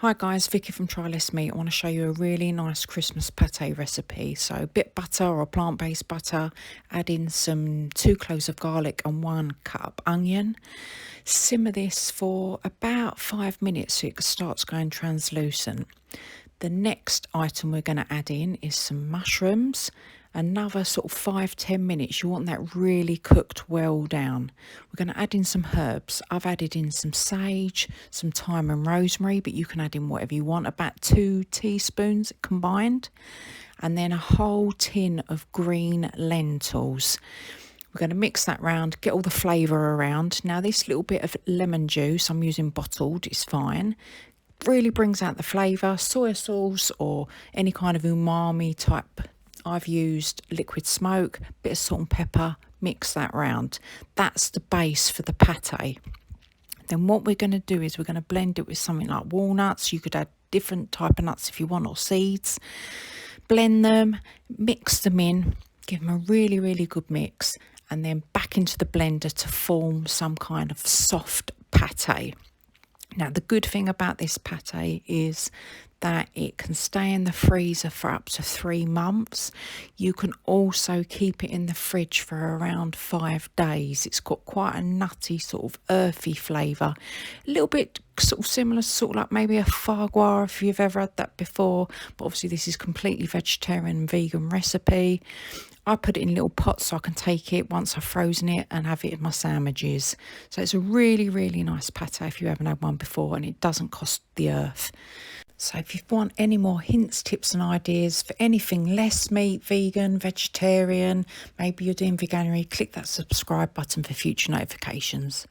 Hi guys, Vicky from Trylessmeat. I want to show you a really nice Christmas pate recipe. So a bit butter or plant-based butter, add in some 2 cloves of garlic and 1 cup onion. Simmer this for about 5 minutes so it starts going translucent. The next item we're going to add in is some mushrooms. Another sort of 5-10 minutes. You want that really cooked well down. We're going to add in some herbs. I've added in some sage, some thyme and rosemary, but you can add in whatever you want, about 2 teaspoons combined, and then a whole tin of green lentils. We're going to mix that round, get all the flavour around. Now this little bit of lemon juice, I'm using bottled, is fine. Really brings out the flavour. Soy sauce or any kind of umami type, I've used liquid smoke, bit of salt and pepper, mix that round. That's the base for the pate. Then what we're going to do is we're going to blend it with something like walnuts. You could add different type of nuts if you want, or seeds. Blend them, mix them in, give them a really, really good mix, and then back into the blender to form some kind of soft pate. Now, the good thing about this pate is that it can stay in the freezer for up to 3 months. You can also keep it in the fridge for around 5 days. It's got quite a nutty sort of earthy flavour. A little bit sort of similar, sort of like maybe a fagua if you've ever had that before. But obviously this is completely vegetarian and vegan recipe. I put it in little pots so I can take it once I've frozen it and have it in my sandwiches. So it's a really, really nice pate if you haven't had one before, and it doesn't cost the earth. So if you want any more hints, tips and ideas for anything less meat, vegan, vegetarian, maybe you're doing veganuary, click that subscribe button for future notifications.